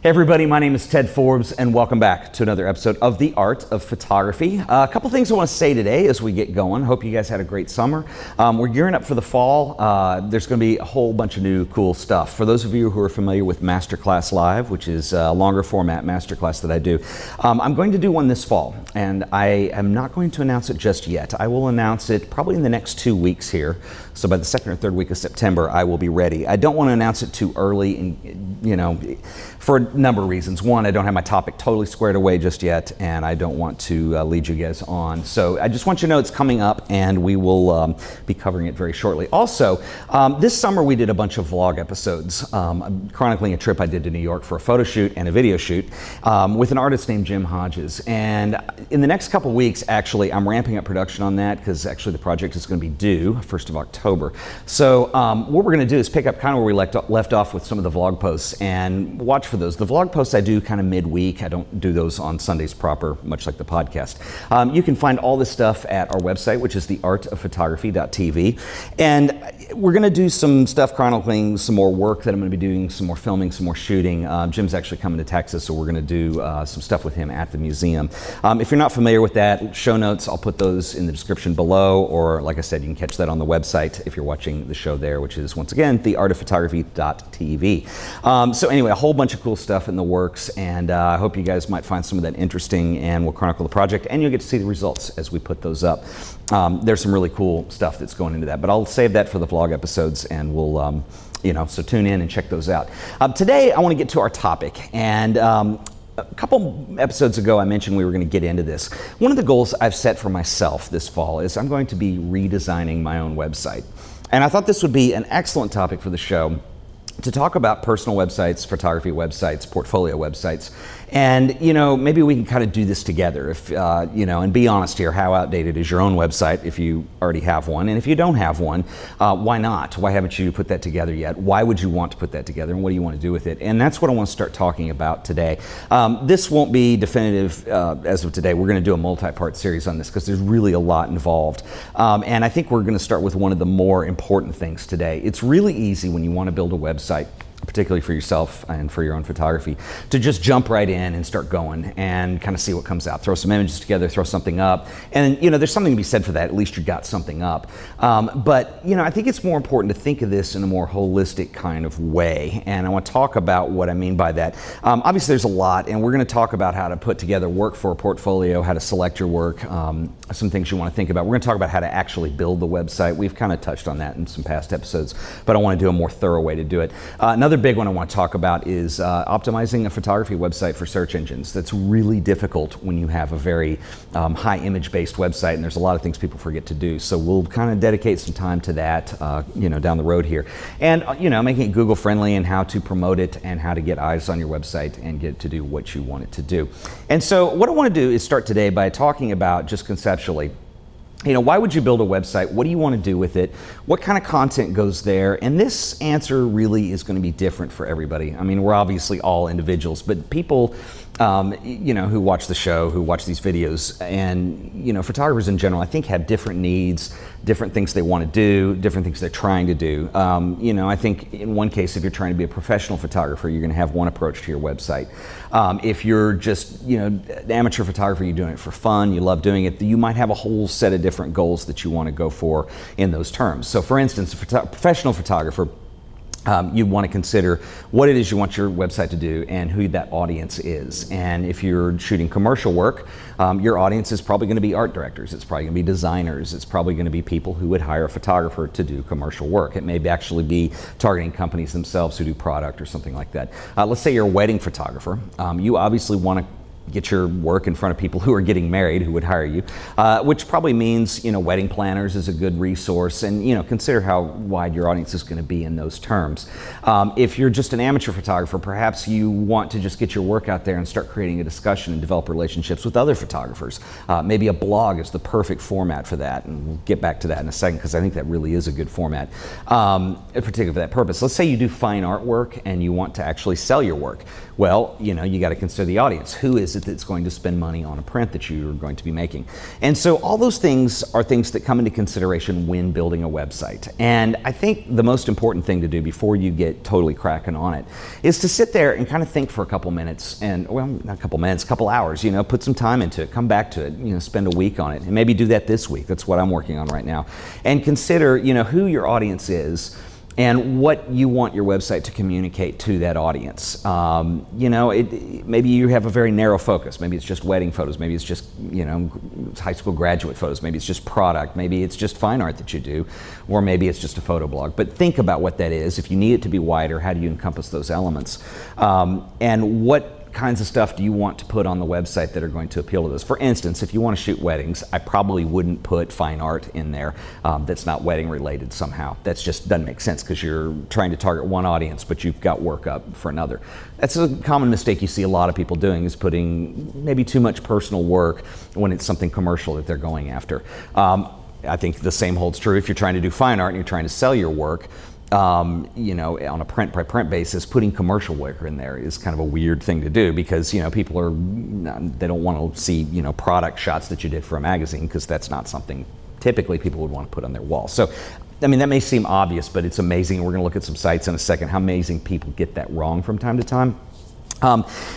Hey everybody, my name is Ted Forbes and welcome back to another episode of The Art of Photography. A couple things I want to say today as we get going. Hope you guys had a great summer. We're gearing up for the fall. There's going to be a whole bunch of new cool stuff. For those of you who are familiar with Masterclass Live, which is a longer format masterclass that I do, I'm going to do one this fall and I am not going to announce it just yet. I will announce it probably in the next 2 weeks here. So by the second or third week of September, I will be ready. I don't want to announce it too early, and for a number of reasons. One, I don't have my topic totally squared away just yet, and I don't want to lead you guys on. So I just want you to know it's coming up, and we will be covering it very shortly. Also, this summer we did a bunch of vlog episodes, chronicling a trip I did to New York for a photo shoot and a video shoot with an artist named Jim Hodges. And in the next couple weeks, actually, I'm ramping up production on that because actually the project is going to be due 1st of October. So what we're going to do is pick up kind of where we left off with some of the vlog posts and watch for those. The vlog posts I do kind of midweek. I don't do those on Sundays proper, much like the podcast. You can find all this stuff at our website, which is theartofphotography.tv. And we're going to do some stuff chronicling some more work that I'm going to be doing, some more filming, some more shooting. Jim's actually coming to Texas, so we're going to do some stuff with him at the museum. If you're not familiar with that, show notes, I'll put those in the description below, or like I said, you can catch that on the website if you're watching the show there, which is, once again, theartofphotography.tv. So anyway, a whole bunch of cool stuff in the works, and I hope you guys might find some of that interesting, and we'll chronicle the project, and you'll get to see the results as we put those up. There's some really cool stuff that's going into that, but I'll save that for the vlog episodes, and we'll, so tune in and check those out. Today, I want to get to our topic, and a couple episodes ago, I mentioned we were going to get into this. One of the goals I've set for myself this fall is I'm going to be redesigning my own website. And I thought this would be an excellent topic for the show to talk about personal websites, photography websites, portfolio websites. And, maybe we can kind of do this together if, and be honest here, how outdated is your own website if you already have one? And if you don't have one, why not? Why haven't you put that together yet? Why would you want to put that together? And what do you want to do with it? And that's what I want to start talking about today. This won't be definitive as of today. We're going to do a multi-part series on this because there's really a lot involved. And I think we're going to start with one of the more important things today. It's really easy when you want to build a website, particularly for yourself and for your own photography, to just jump right in and start going and kind of see what comes out. Throw some images together, throw something up, and there's something to be said for that. At least you got something up. But I think it's more important to think of this in a more holistic kind of way, and I want to talk about what I mean by that. Obviously there's a lot, and we're going to talk about how to put together work for a portfolio, how to select your work, some things you want to think about. We're going to talk about how to actually build the website. We've kind of touched on that in some past episodes, but I want to do a more thorough way to do it. Another big one I want to talk about is optimizing a photography website for search engines. That's really difficult when you have a very high image-based website, and there's a lot of things people forget to do. So we'll kind of dedicate some time to that, down the road here. And, making it Google-friendly and how to promote it and how to get eyes on your website and get it to do what you want it to do. And so what I want to do is start today by talking about, just conceptually, why would you build a website? What do you want to do with it? What kind of content goes there? And this answer really is going to be different for everybody. I mean, we're obviously all individuals, but people, who watch the show, who watch these videos, and, photographers in general, I think have different needs, different things they want to do, different things they're trying to do. I think in one case, if you're trying to be a professional photographer, you're going to have one approach to your website. If you're just, an amateur photographer, you're doing it for fun, you love doing it, you might have a whole set of different goals that you want to go for in those terms. So for instance, a professional photographer, you want to consider what it is you want your website to do and who that audience is. And if you're shooting commercial work, your audience is probably going to be art directors, it's probably going to be designers, it's probably going to be people who would hire a photographer to do commercial work. It may actually be targeting companies themselves who do product or something like that. Let's say you're a wedding photographer. You obviously want to get your work in front of people who are getting married, who would hire you, which probably means, wedding planners is a good resource, and, consider how wide your audience is going to be in those terms. If you're just an amateur photographer, perhaps you want to just get your work out there and start creating a discussion and develop relationships with other photographers. Maybe a blog is the perfect format for that, and we'll get back to that in a second because I think that really is a good format, particularly for that purpose. Let's say you do fine artwork and you want to actually sell your work. Well, you got to consider the audience. Who is it that's going to spend money on a print that you're going to be making? And so all those things are things that come into consideration when building a website. And I think the most important thing to do before you get totally cracking on it is to sit there and kind of think for a couple minutes, and well, not a couple minutes, a couple hours, you know, put some time into it, come back to it, you know, spend a week on it, and maybe do that this week. That's what I'm working on right now. And consider, you know, who your audience is and what you want your website to communicate to that audience. You know, maybe you have a very narrow focus. Maybe it's just wedding photos. Maybe it's just, you know, high school graduate photos. Maybe it's just product. Maybe it's just fine art that you do. Or maybe it's just a photo blog. But think about what that is. If you need it to be wider, how do you encompass those elements? And what kinds of stuff do you want to put on the website that are going to appeal to this? For instance, if you want to shoot weddings, I probably wouldn't put fine art in there that's not wedding related somehow. That just doesn't make sense because you're trying to target one audience, but you've got work up for another. That's a common mistake you see a lot of people doing, is putting maybe too much personal work when it's something commercial that they're going after. I think the same holds true if you're trying to do fine art and you're trying to sell your work. You know, on a print by print basis, putting commercial work in there is kind of a weird thing to do because, you know, people they don't want to see, you know, product shots that you did for a magazine, because that's not something typically people would want to put on their wall. So, I mean, that may seem obvious, but it's amazing. We're going to look at some sites in a second, how amazing people get that wrong from time to time.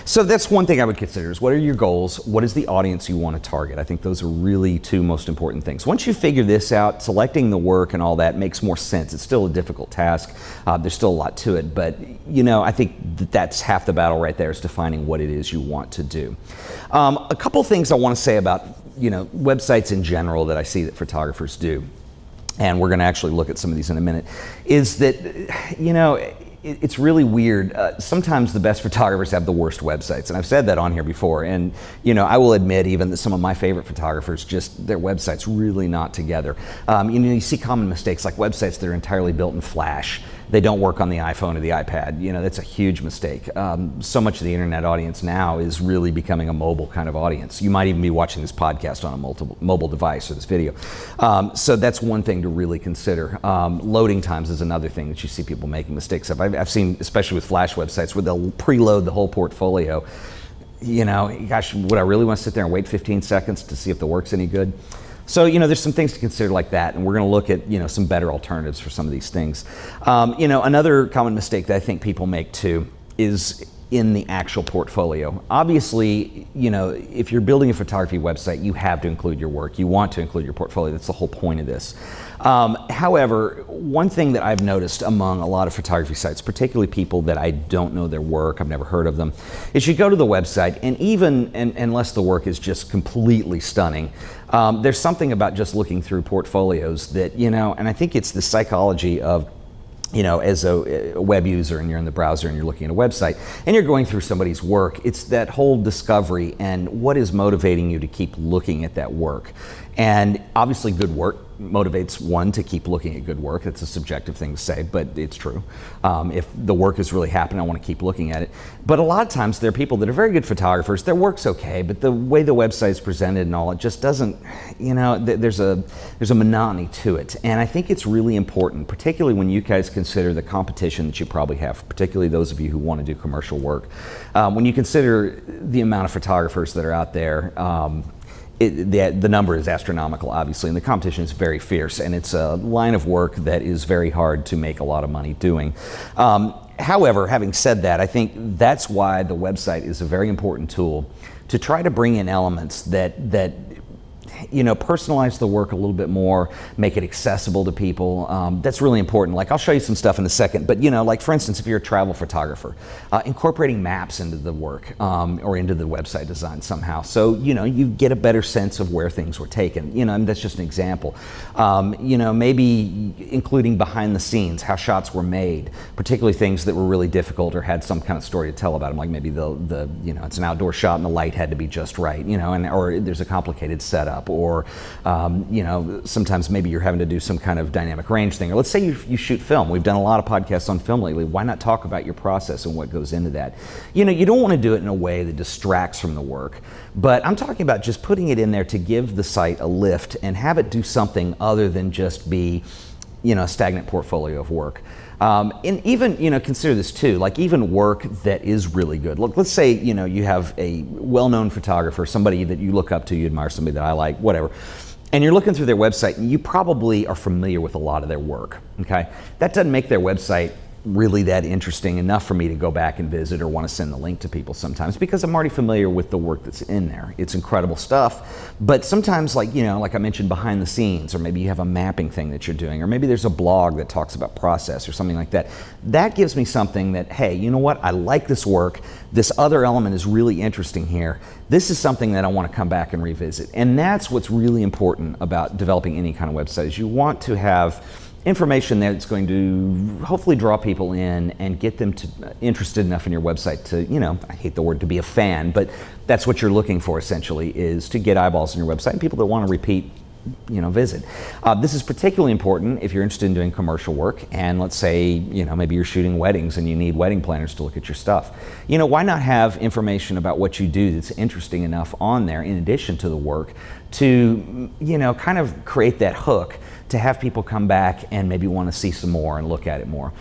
So that's one thing I would consider, is what are your goals? What is the audience you want to target? I think those are really two most important things. Once you figure this out, selecting the work and all that makes more sense. It's still a difficult task. There's still a lot to it, but you know, I think that's half the battle right there, is defining what it is you want to do. A couple things I want to say about, you know, websites in general that I see that photographers do, and we're going to actually look at some of these in a minute, is that, you know, it's really weird. Sometimes the best photographers have the worst websites, and I've said that on here before. And you know, I will admit even that some of my favorite photographers, just their websites really not together. You know, you see common mistakes like websites that are entirely built in Flash. They don't work on the iPhone or the iPad. You know, that's a huge mistake. So much of the internet audience now is really becoming a mobile kind of audience. You might even be watching this podcast on a mobile device, or this video. So that's one thing to really consider. Loading times is another thing that you see people making mistakes of. I've seen, especially with Flash websites, where they'll preload the whole portfolio. You know, gosh, would I really want to sit there and wait 15 seconds to see if the work's any good? So, you know, there's some things to consider like that, and we're going to look at, you know, some better alternatives for some of these things. You know, another common mistake that I think people make too is in the actual portfolio. Obviously, you know, if you're building a photography website, you have to include your work. You want to include your portfolio. That's the whole point of this. However, one thing that I've noticed among a lot of photography sites, particularly people that I don't know their work, I've never heard of them, is you go to the website, and even unless the work is just completely stunning, there's something about just looking through portfolios that, you know, and I think it's the psychology of, you know, as a web user, and you're in the browser and you're looking at a website and you're going through somebody's work, it's that whole discovery and what is motivating you to keep looking at that work. And obviously good work motivates one to keep looking at good work. It's a subjective thing to say, but it's true. If the work is really happening, I want to keep looking at it. But a lot of times there are people that are very good photographers, their work's okay, but the way the website is presented and all, it just doesn't, you know, there's a monotony to it. And I think it's really important, particularly when you guys consider the competition that you probably have, particularly those of you who want to do commercial work. When you consider the amount of photographers that are out there, the number is astronomical, obviously, and the competition is very fierce, and it's a line of work that is very hard to make a lot of money doing. However, having said that, I think that's why the website is a very important tool to try to bring in elements that you know, personalize the work a little bit more, make it accessible to people. That's really important. Like, I'll show you some stuff in a second, but you know, like for instance, if you're a travel photographer, incorporating maps into the work or into the website design somehow. So, you know, you get a better sense of where things were taken. You know, and that's just an example. You know, maybe including behind the scenes, how shots were made, particularly things that were really difficult or had some kind of story to tell about them, like maybe the you know, it's an outdoor shot and the light had to be just right, you know, or there's a complicated setup, or you know, sometimes maybe you're having to do some kind of dynamic range thing. Or let's say you shoot film. We've done a lot of podcasts on film lately. Why not talk about your process and what goes into that? You know, you don't want to do it in a way that distracts from the work, but I'm talking about just putting it in there to give the site a lift and have it do something other than just be, you know, a stagnant portfolio of work. And even, consider this too, like even work that is really good. Look, let's say, you have a well-known photographer, somebody that you look up to, you admire, somebody that I like, whatever. And you're looking through their website and you probably are familiar with a lot of their work, okay? That doesn't make their website really that interesting enough for me to go back and visit or want to send the link to people sometimes, because I'm already familiar with the work that's in there. It's incredible stuff, but sometimes, like I mentioned, behind the scenes, or maybe you have a mapping thing that you're doing, or maybe there's a blog that talks about process or something like that. That gives me something that, hey, you know what, I like this work, this other element is really interesting here, this is something that I want to come back and revisit. And that's what's really important about developing any kind of website, is you want to have information that's going to hopefully draw people in and get them interested enough in your website to, I hate the word to be a fan, but that's what you're looking for essentially, is to get eyeballs on your website and people that want to repeat, visit. This is particularly important if you're interested in doing commercial work, and let's say, maybe you're shooting weddings and you need wedding planners to look at your stuff. Why not have information about what you do that's interesting enough on there in addition to the work to, kind of create that hook to have people come back and maybe want to see some more and look at it more.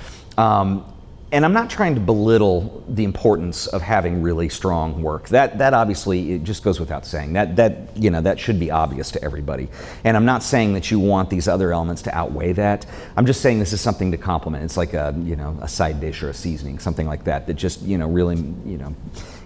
And I'm not trying to belittle the importance of having really strong work. That obviously, it just goes without saying. That should be obvious to everybody. And I'm not saying that you want these other elements to outweigh that. I'm just saying this is something to complement. It's like a side dish or a seasoning, something like that, that just, really,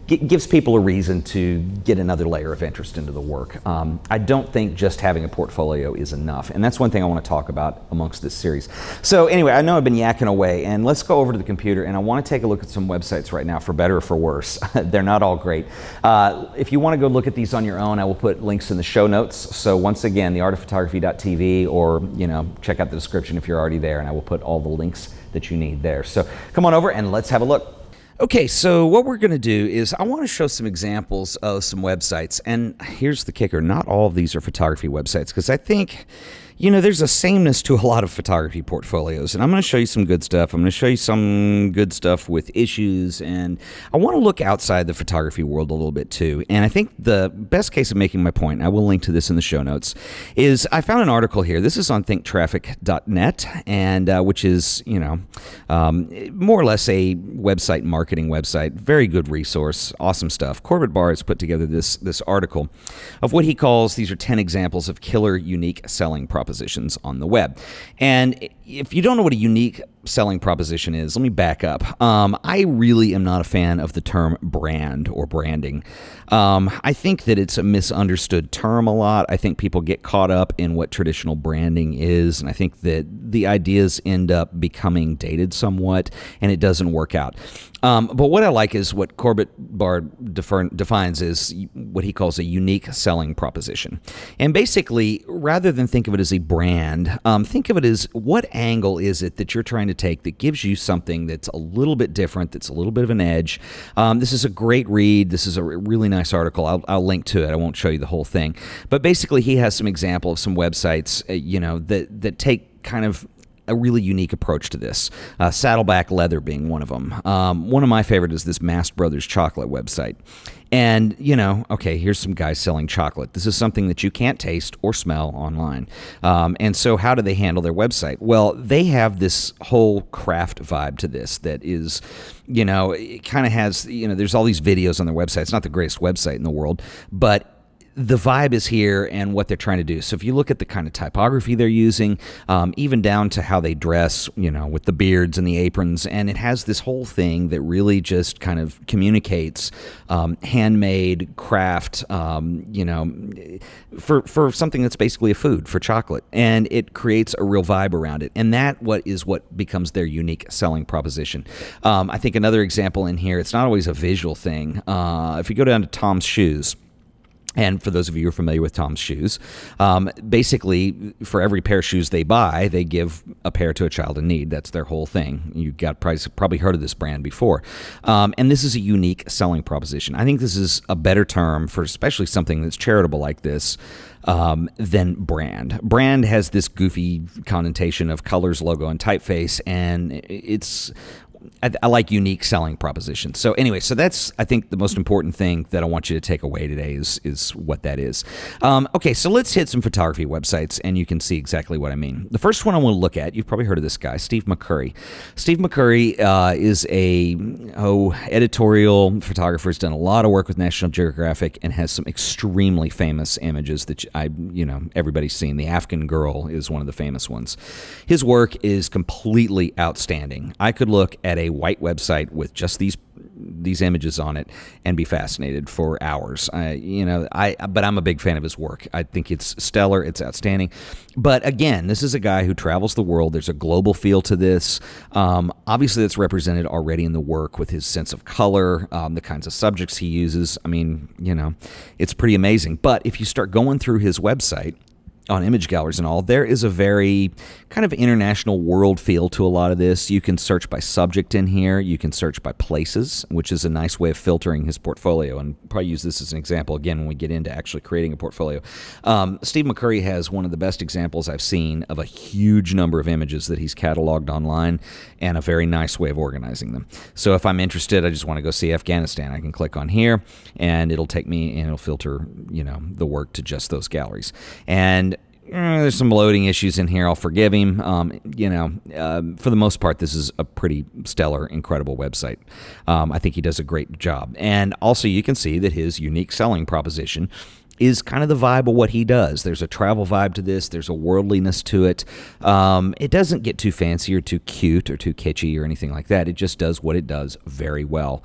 gives people a reason to get another layer of interest into the work. I don't think just having a portfolio is enough, and that's one thing I want to talk about amongst this series. So anyway, I know I've been yakking away, and let's go over to the computer, and I want to take a look at some websites right now, for better or for worse. They're not all great. If you want to go look at these on your own, I will put links in the show notes. So once again, theartofphotography.tv, or check out the description if you're already there, and I will put all the links that you need there. So come on over and let's have a look. Okay, so what we're going to do is I want to show some examples of some websites, and here's the kicker. Not all of these are photography websites, because I think, there's a sameness to a lot of photography portfolios, and I'm going to show you some good stuff. I'm going to show you some good stuff with issues, and I want to look outside the photography world a little bit too. And I think the best case of making my point, and I will link to this in the show notes, is I found an article here. This is on thinktraffic.net, and which is, more or less a website marketing website. Very good resource, awesome stuff. Corbett Barr has put together this article of what he calls, these are 10 examples of killer unique selling propositions on the web. And if you don't know what a unique selling proposition is, let me back up. I really am not a fan of the term brand or branding. I think that it's a misunderstood term a lot. I think people get caught up in what traditional branding is, and I think that the ideas end up becoming dated somewhat, and it doesn't work out. But what I like is what Corbett Barr defines as what he calls a unique selling proposition. And basically, rather than think of it as a brand, think of it as what angle is it that you're trying to take that gives you something that's a little bit different, that's a little bit of an edge. This is a great read. This is a really nice article. I'll link to it. I won't show you the whole thing. But basically, he has some example of some websites, that take kind of a really unique approach to this. Saddleback Leather being one of them. One of my favorite is this Mast Brothers chocolate website. And, okay, here's some guys selling chocolate. This is something that you can't taste or smell online. And so how do they handle their website? Well, they have this whole craft vibe to this that is, it kind of has, there's all these videos on their website. It's not the greatest website in the world, but the vibe is here and what they're trying to do. So if you look at the kind of typography they're using, even down to how they dress, with the beards and the aprons, and it has this whole thing that really just kind of communicates handmade craft, for something that's basically a food, for chocolate, and it creates a real vibe around it. And what becomes their unique selling proposition. I think another example in here, it's not always a visual thing. If you go down to Tom's Shoes, and for those of you who are familiar with Tom's Shoes, basically, for every pair of shoes they buy, they give a pair to a child in need. That's their whole thing. You've probably heard of this brand before. And this is a unique selling proposition. I think this is a better term for especially something that's charitable like this than brand. Brand has this goofy connotation of colors, logo, and typeface, and it's I like unique selling propositions. So anyway, so that's, I think, the most important thing that I want you to take away today is what that is. Okay, so let's hit some photography websites, and you can see exactly what I mean. The first one I want to look at, you've probably heard of this guy, Steve McCurry. Steve McCurry is a editorial photographer. He's done a lot of work with National Geographic and has some extremely famous images that everybody's seen. The Afghan Girl is one of the famous ones. His work is completely outstanding. I could look at a white website with just these images on it and be fascinated for hours. But I'm a big fan of his work. I think it's stellar. It's outstanding. But again, this is a guy who travels the world. There's a global feel to this. Obviously, that's represented already in the work with his sense of color, the kinds of subjects he uses. I mean, it's pretty amazing. But if you start going through his website, on image galleries and all, there is a very kind of international world feel to a lot of this. You can search by subject in here. You can search by places, which is a nice way of filtering his portfolio, and probably use this as an example again when we get into actually creating a portfolio. Steve McCurry has one of the best examples I've seen of a huge number of images that he's cataloged online, and a very nice way of organizing them. So if I'm interested, I just want to go see Afghanistan, I can click on here, and it'll take me and it'll filter, the work to just those galleries. And there's some loading issues in here. I'll forgive him. For the most part, this is a pretty stellar, incredible website. I think he does a great job. And also, you can see that his unique selling proposition is kind of the vibe of what he does. There's a travel vibe to this. There's a worldliness to it. It doesn't get too fancy or too cute or too kitschy or anything like that. It just does what it does very well.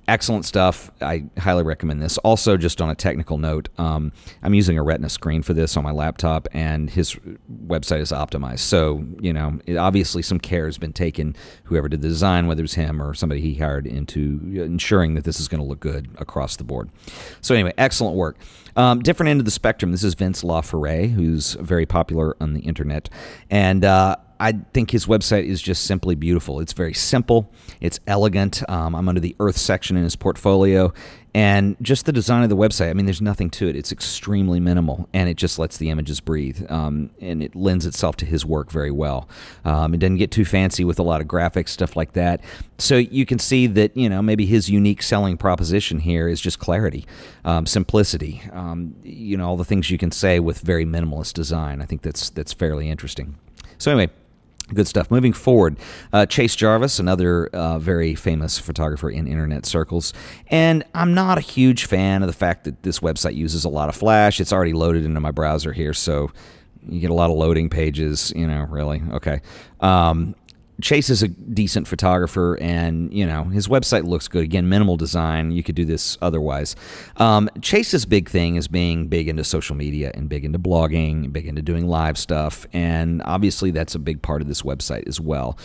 Excellent stuff. I highly recommend this. Also, just on a technical note, I'm using a Retina screen for this on my laptop, and his website is optimized. So, obviously some care has been taken, whoever did the design, whether it's him or somebody he hired, into ensuring that this is going to look good across the board. So anyway, excellent work. Different end of the spectrum. This is Vince LaFerre, who's very popular on the internet. And I think his website is just simply beautiful. It's very simple. It's elegant. I'm under the Earth section in his portfolio. And just the design of the website, I mean, there's nothing to it. It's extremely minimal, and it just lets the images breathe. And it lends itself to his work very well. It doesn't get too fancy with a lot of graphics, stuff like that. So you can see that, maybe his unique selling proposition here is just clarity, simplicity, all the things you can say with very minimalist design. I think that's fairly interesting. So anyway, good stuff. Moving forward, Chase Jarvis, another very famous photographer in internet circles. And I'm not a huge fan of the fact that this website uses a lot of Flash. It's already loaded into my browser here, so you get a lot of loading pages, really. Okay. Chase is a decent photographer, and, his website looks good. Again, minimal design. You could do this otherwise. Chase's big thing is being big into social media and big into blogging and big into doing live stuff, and obviously that's a big part of this website as well.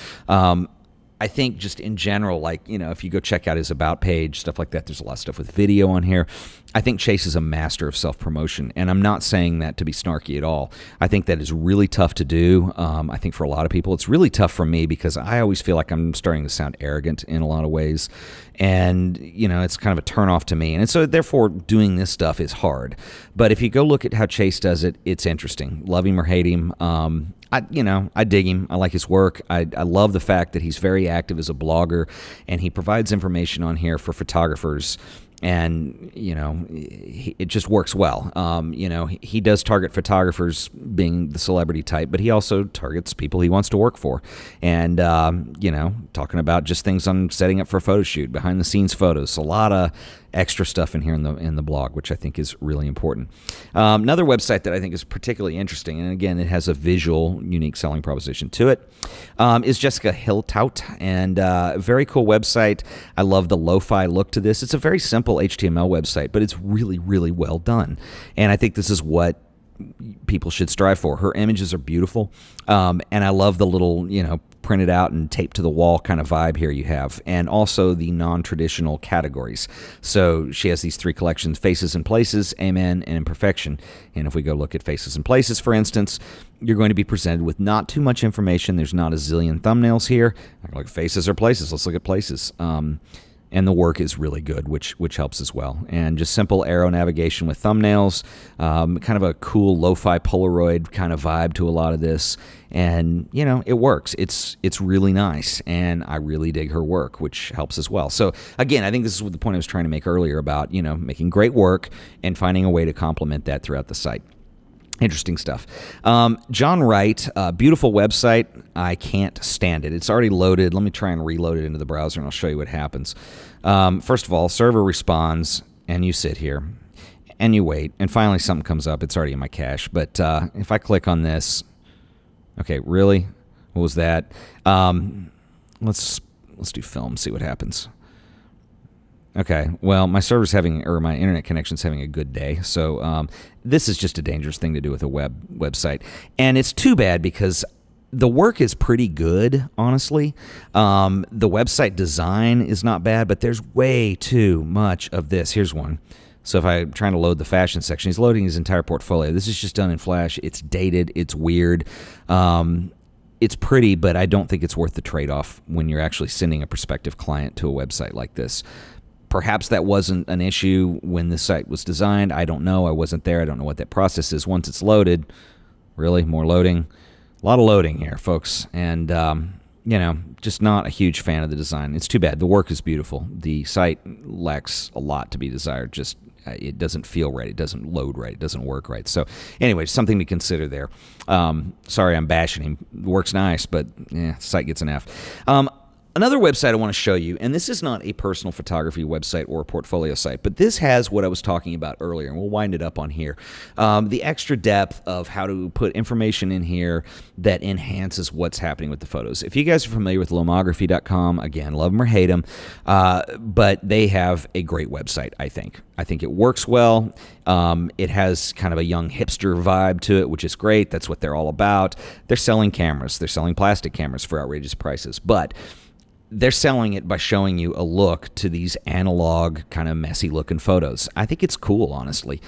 I think just in general, if you go check out his About page, stuff like that, there's a lot of stuff with video on here. I think Chase is a master of self-promotion, and I'm not saying that to be snarky at all. I think that is really tough to do. I think for a lot of people, it's really tough for me because I always feel like I'm starting to sound arrogant in a lot of ways, and, it's kind of a turnoff to me. And so, therefore, doing this stuff is hard. But if you go look at how Chase does it, it's interesting. Love him or hate him. I dig him. I like his work. I love the fact that he's very active as a blogger, and he provides information on here for photographers, and, it just works well. He does target photographers being the celebrity type, but he also targets people he wants to work for, and, talking about just things on setting up for a photo shoot, behind the scenes photos, a lot of extra stuff in here in the blog, which I think is really important. Another website that I think is particularly interesting, and again, it has a visual, unique selling proposition to it, is Jessica Hilltout, and a very cool website. I love the lo-fi look to this. It's a very simple HTML website, but it's really, really well done, and I think this is what people should strive for. Her images are beautiful, and I love the little, printed out and taped to the wall kind of vibe here you have, and also the non-traditional categories. So she has these three collections: Faces and Places, Amen, and Imperfection. And if we go look at Faces and Places, for instance, you're going to be presented with not too much information. There's not a zillion thumbnails here. Like Faces or Places, let's look at Places. and the work is really good, which helps as well. And just simple arrow navigation with thumbnails, kind of a cool lo-fi Polaroid kind of vibe to a lot of this. And, you know, it works. It's really nice, and I really dig her work, which helps as well. So, again, I think this is what the point I was trying to make earlier about, you know, making great work and finding a way to complement that throughout the site. Interesting stuff. John Wright, beautiful website. I can't stand it. It's already loaded. Let me try and reload it into the browser, and I'll show you what happens. First of all, server responds, and you sit here, and you wait, and finally something comes up. It's already in my cache, but if I click on this... Okay, really? What was that? Let's do film, see what happens. Okay, well, my server's having, or my internet connection's having a good day, so this is just a dangerous thing to do with a website. And it's too bad because the work is pretty good, honestly. The website design is not bad, but there's way too much of this. Here's one. So if I'm trying to load the fashion section, he's loading his entire portfolio. This is just done in Flash. It's dated. It's weird. It's pretty, but I don't think it's worth the trade-off when you're actually sending a prospective client to a website like this. Perhaps that wasn't an issue when the site was designed. I don't know. I wasn't there. I don't know what that process is. Once it's loaded, really, more loading. A lot of loading here, folks. And, you know, just not a huge fan of the design. It's too bad. The work is beautiful. The site lacks a lot to be desired. Just it doesn't feel right. It doesn't load right. It doesn't work right. So anyway, something to consider there. Sorry, I'm bashing him. The work's nice, but yeah, site gets an F. Another website I want to show you, and this is not a personal photography website or a portfolio site, but this has what I was talking about earlier, and we'll wind it up on here. The extra depth of how to put information in here that enhances what's happening with the photos. If you guys are familiar with lomography.com, again, love them or hate them, but they have a great website, I think. I think it works well. It has kind of a young hipster vibe to it, which is great. That's what they're all about. They're selling cameras. They're selling plastic cameras for outrageous prices, but they're selling it by showing you a look to these analog, kind of messy looking photos. I think it's cool, honestly.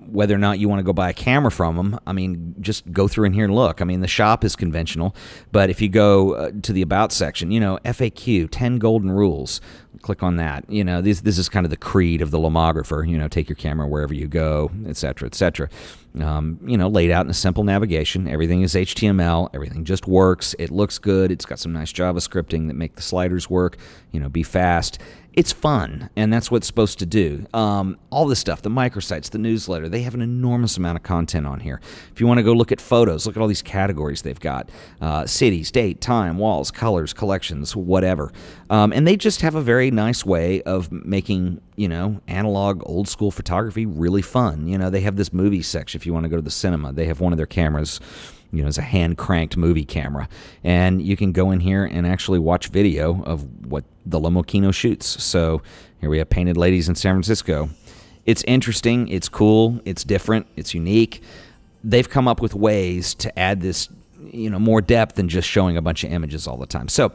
Whether or not you want to go buy a camera from them, I mean, just go through in here and look. I mean, the shop is conventional, but if you go to the About section, you know, FAQ, 10 golden rules, click on that. You know, this is kind of the creed of the lomographer, you know, take your camera wherever you go, etc., etc. You know, laid out in a simple navigation. Everything is HTML. Everything just works. It looks good. It's got some nice JavaScripting that make the sliders work, you know, be fast. It's fun, and that's what it's supposed to do. All this stuff, the microsites, the newsletter, they have an enormous amount of content on here. If you want to go look at photos, look at all these categories they've got. Cities, date, time, walls, colors, collections, whatever. And they just have a very nice way of making, you know, analog, old-school photography really fun. You know, they have this movie section if you want to go to the cinema. They have one of their cameras, you know, it's a hand-cranked movie camera. And you can go in here and actually watch video of what the Lomokino shoots. So here we have Painted Ladies in San Francisco. It's interesting, it's cool, it's different, it's unique. They've come up with ways to add this, you know, more depth than just showing a bunch of images all the time. So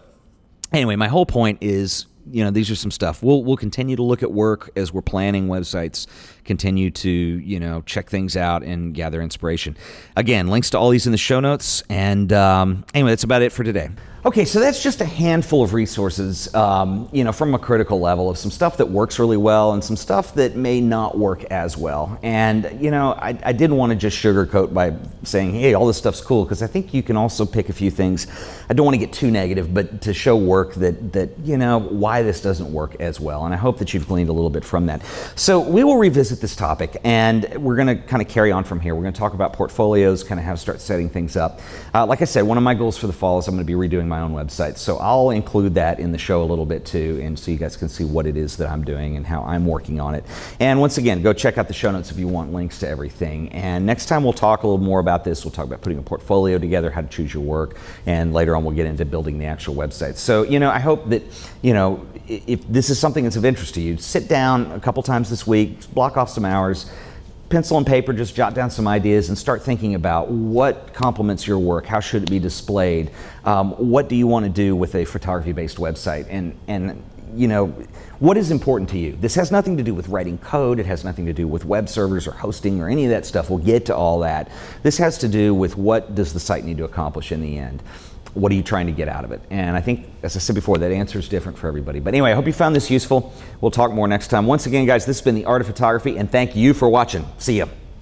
anyway, my whole point is, you know, these are some stuff. We'll continue to look at work as we're planning websites, continue to, you know, check things out and gather inspiration. Again, links to all these in the show notes. And anyway, that's about it for today. Okay, so that's just a handful of resources, you know, from a critical level of some stuff that works really well and some stuff that may not work as well. And, you know, I didn't want to just sugarcoat by saying, hey, all this stuff's cool, because I think you can also pick a few things. I don't want to get too negative, but to show work that you know, why this doesn't work as well. And I hope that you've gleaned a little bit from that. So we will revisit this topic, and we're going to kind of carry on from here. We're going to talk about portfolios, kind of how to start setting things up. Like I said, one of my goals for the fall is I'm going to be redoing my own website. So I'll include that in the show a little bit too, and so you guys can see what it is that I'm doing and how I'm working on it. And once again, go check out the show notes if you want links to everything. And next time we'll talk a little more about this. We'll talk about putting a portfolio together, how to choose your work, and later on we'll get into building the actual website. So, you know, I hope that, you know, if this is something that's of interest to you, sit down a couple times this week, block off some hours, pencil and paper, just jot down some ideas and start thinking about what complements your work, how should it be displayed, what do you want to do with a photography-based website, and you know, what is important to you. This has nothing to do with writing code, it has nothing to do with web servers or hosting or any of that stuff. We'll get to all that. This has to do with what does the site need to accomplish in the end. what are you trying to get out of it? And I think, as I said before, that answer is different for everybody. But anyway, I hope you found this useful. We'll talk more next time. Once again, guys, this has been The Art of Photography, and thank you for watching. See ya.